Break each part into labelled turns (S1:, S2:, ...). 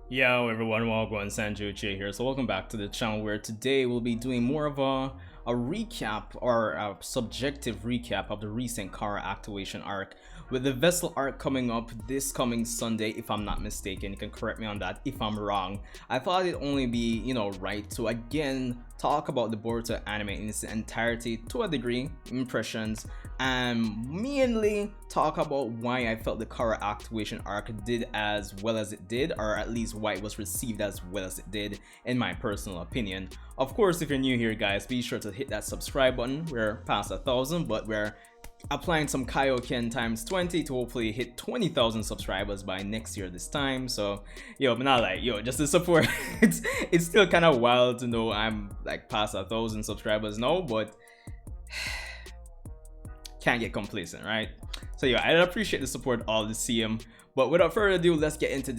S1: Yo everyone, welcome, Sanjuche here. So welcome back to the channel where today we'll be doing more of a recap or a subjective recap of the recent Kara Actuation Arc, with the Vessel arc coming up this coming Sunday, if I'm not mistaken. You can correct me on that if I'm wrong. I thought it'd only be, right to again talk about the Boruto anime in its entirety to a degree, impressions, and mainly talk about why I felt the Kara Actuation Arc did as well as it did, or at least why it was received as well as it did, in my personal opinion. Of course, if you're new here, guys, be sure to hit that subscribe button. We're past 1,000, but we're applying some Kaioken times 20 to hopefully hit 20,000 subscribers by next year this time. So but not like just the support. it's still kind of wild to know I'm like past 1,000 subscribers now, but can't get complacent, right? So I appreciate the support all the CM. But without further ado, let's get into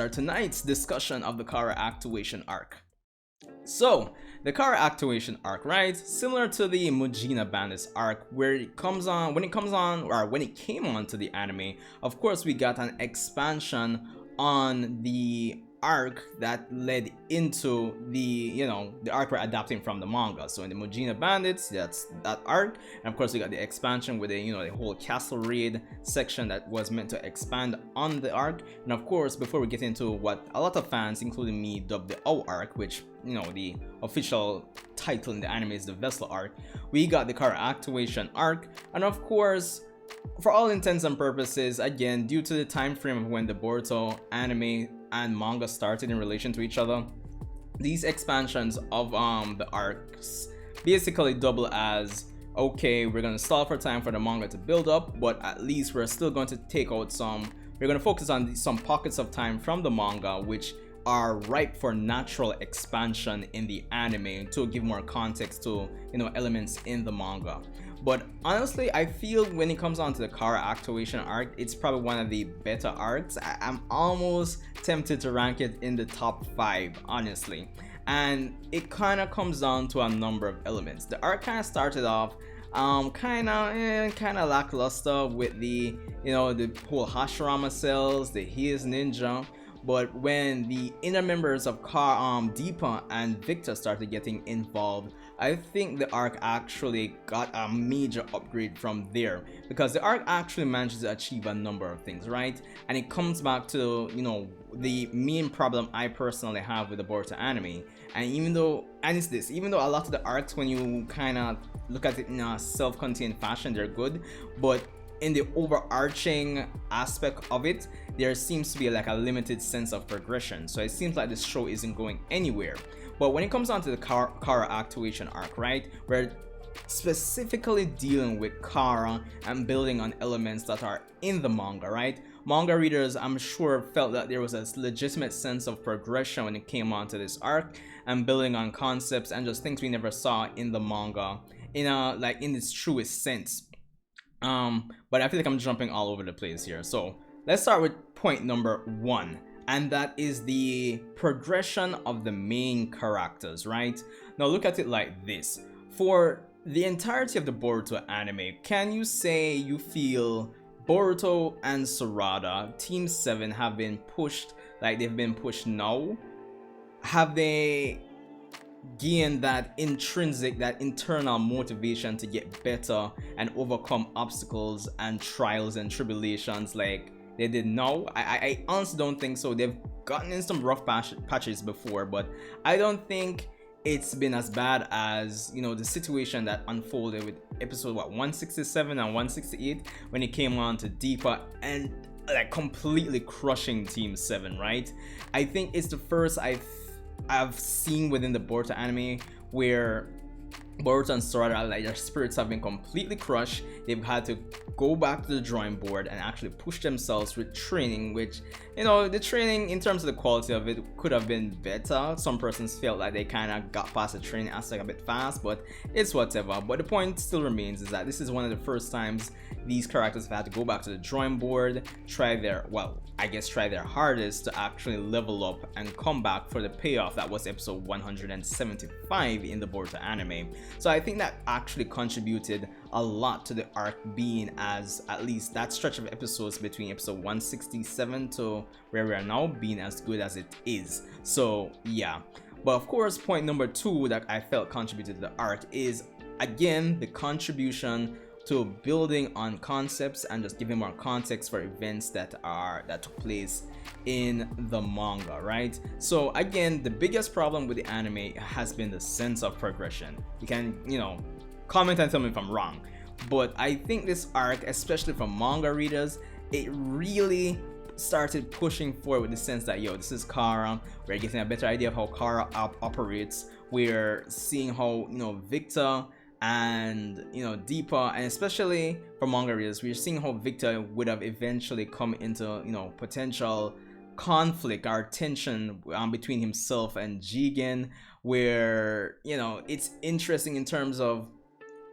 S1: tonight's discussion of the Kara Actuation Arc. So the Kara Actuation Arc, right, similar to the Mujina Bandits arc, when it came on to the anime, of course we got an expansion on the arc that led into the arc we're adapting from the manga. So in the Mujina Bandits, that's that arc, and of course we got the expansion with the the whole castle raid section that was meant to expand on the arc. And of course, before we get into what a lot of fans, including me, dubbed the O arc, which the official title in the anime is the Vessel arc, we got the Kara Actuation Arc. And of course, for all intents and purposes, again, due to the time frame of when the Boruto anime and manga started in relation to each other, these expansions of the arcs basically double as, okay, we're gonna stall for time for the manga to build up, but at least we're still going to we're going to focus on some pockets of time from the manga which are ripe for natural expansion in the anime to give more context to elements in the manga. But honestly, I feel when it comes on to the Kara Actuation Arc, it's probably one of the better arcs. I'm almost tempted to rank it in the top 5, honestly. And it kind of comes down to a number of elements. The arc kind of started off kind of lackluster with the the whole Hashirama cells, the He is Ninja. But when the inner members of Deepa and Victor started getting involved, I think the arc actually got a major upgrade from there, because the arc actually manages to achieve a number of things, right? And it comes back to the main problem I personally have with the Boruto anime. And even though a lot of the arcs, when you kind of look at it in a self-contained fashion, they're good, but in the overarching aspect of it, there seems to be like a limited sense of progression. So it seems like this show isn't going anywhere. But when it comes down to the Kara Actuation Arc, right, we're specifically dealing with Kara and building on elements that are in the manga, right? Manga readers, I'm sure, felt that there was a legitimate sense of progression when it came onto this arc, and building on concepts and just things we never saw in the manga in its truest sense. But I feel like I'm jumping all over the place here. So let's start with point number 1, and that is the progression of the main characters, right? Now look at it like this. For the entirety of the Boruto anime, can you say you feel Boruto and Sarada, Team 7, have been pushed like they've been pushed now? Have they gain that internal motivation to get better and overcome obstacles and trials and tribulations like they did now? I honestly don't think so. They've gotten in some rough patches before, but I don't think it's been as bad as the situation that unfolded with episode 167 and 168 when it came on to Deepa and like completely crushing Team 7, right? I think it's the first I've seen within the Boruto anime where Boruto and Sarada, like, their spirits have been completely crushed. They've had to go back to the drawing board and actually push themselves with training, which the training in terms of the quality of it could have been better. Some persons felt like they kind of got past the training aspect a bit fast, but it's whatever. But the point still remains is that this is one of the first times these characters have had to go back to the drawing board, try their hardest to actually level up and come back for the payoff that was episode 175 in the Boruto anime. So I think that actually contributed a lot to the arc being as at least that stretch of episodes between episode 167 to where we are now being as good as it is. So yeah, but of course point number 2 that I felt contributed to the arc is again the contribution to building on concepts and just giving more context for events that took place in the manga, right? So again, the biggest problem with the anime has been the sense of progression. You can, comment and tell me if I'm wrong, but I think this arc, especially for manga readers, it really started pushing forward with the sense that this is Kara. We're getting a better idea of how Kara operates. We're seeing how Victor and Deepa, and especially for manga readers, we're seeing how Victor would have eventually come into potential conflict or tension between himself and Jigen, where it's interesting in terms of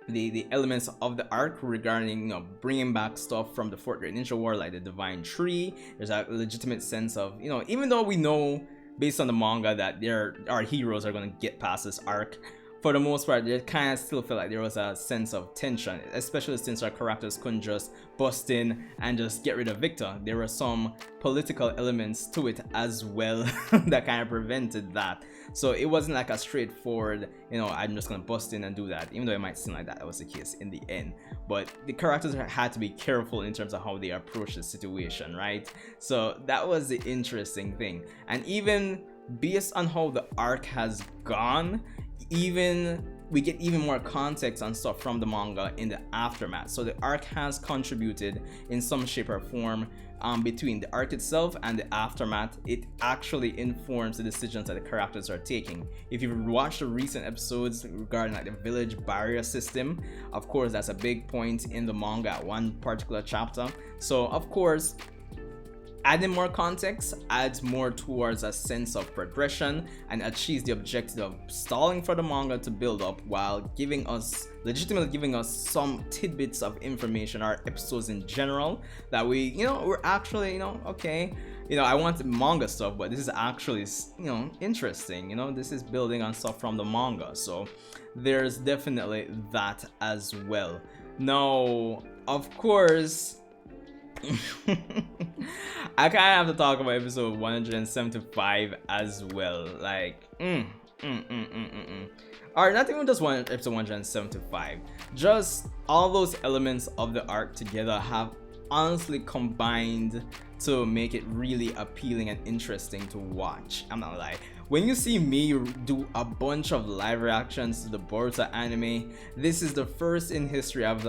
S1: the elements of the arc regarding bringing back stuff from the Fourth Great Ninja War, like the Divine Tree. There's a legitimate sense of even though we know based on the manga that our heroes are going to get past this arc, for the most part, they kind of still feel like there was a sense of tension, especially since our characters couldn't just bust in and just get rid of Victor. There were some political elements to it as well that kind of prevented that. So it wasn't like a straightforward, I'm just gonna bust in and do that, even though it might seem like that was the case in the end. But the characters had to be careful in terms of how they approach the situation, right? So that was the interesting thing. And even based on how the arc has gone, we get even more context on stuff from the manga in the aftermath. So the arc has contributed in some shape or form between the arc itself and the aftermath. It actually informs the decisions that the characters are taking. If you've watched the recent episodes regarding like the village barrier system, of course that's a big point in the manga at one particular chapter. So of course, adding more context adds more towards a sense of progression and achieves the objective of stalling for the manga to build up while legitimately giving us some tidbits of information or episodes in general that we're actually okay, I want manga stuff, but this is actually interesting. This is building on stuff from the manga, so there's definitely that as well. Now of course I kind of have to talk about episode 175 as well. Like, Alright, not even just episode 175. Just all those elements of the arc together have honestly combined to make it really appealing and interesting to watch. I'm not gonna lie. When you see me do a bunch of live reactions to the Boruto anime, this is the first in history I've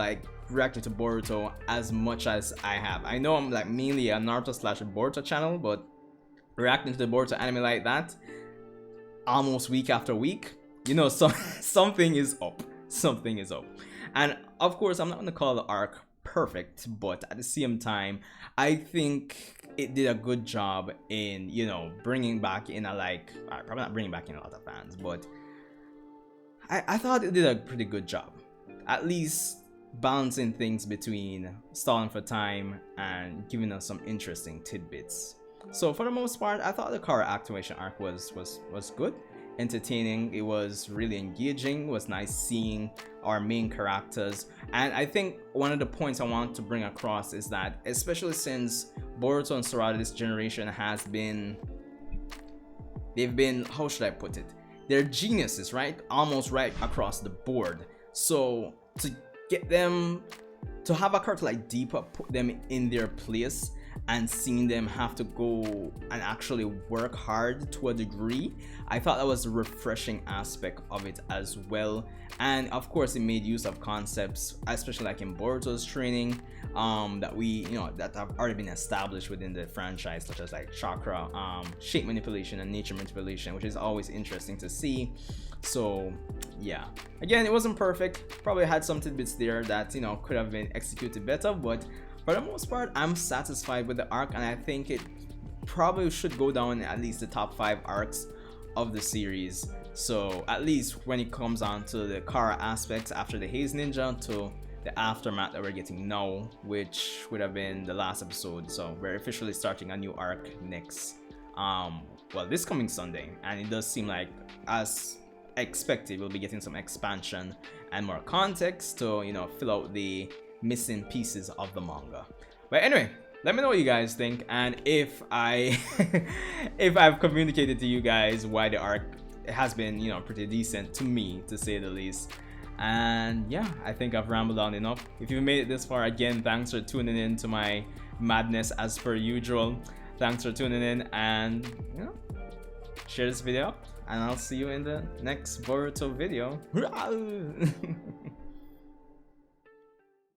S1: reacted to Boruto as much as I have. I know I'm mainly a Naruto/Boruto channel, but reacting to the Boruto anime like that, almost week after week, so something is up. Something is up. And of course, I'm not gonna call the arc perfect, but at the same time, I think it did a good job in bringing back in probably not bringing back in a lot of fans, but I thought it did a pretty good job, at least balancing things between stalling for time and giving us some interesting tidbits. So for the most part, I thought the Kara Actuation Arc was good, entertaining. It was really engaging. It was nice seeing our main characters, and I think one of the points I want to bring across is that, especially since Boruto and Sarada this generation they've been, how should I put it, they're geniuses, right? Almost right across the board. So to get them to have a character like Deepa put them in their place and seeing them have to go and actually work hard to a degree, I thought that was a refreshing aspect of it as well. And of course it made use of concepts, especially like in Boruto's training, that that have already been established within the franchise, such as like chakra, shape manipulation and nature manipulation, which is always interesting to see. So yeah, again, it wasn't perfect, probably had some tidbits there that could have been executed better, but for the most part I'm satisfied with the arc, and I think it probably should go down in at least the top 5 arcs of the series. So at least when it comes on to the Kara aspects after the Haze Ninja to the aftermath that we're getting now, which would have been the last episode. So we're officially starting a new arc next this coming Sunday, and it does seem like, as expected we'll be getting some expansion and more context to, you know, fill out the missing pieces of the manga. But anyway, let me know what you guys think, and if I if I've communicated to you guys why the arc has been, you know, pretty decent to me, to say the least. And yeah, I think I've rambled on enough. If you've made it this far, again, thanks for tuning in to my madness as per usual. Thanks for tuning in, and you know, share this video, and I'll see you in the next Boruto video.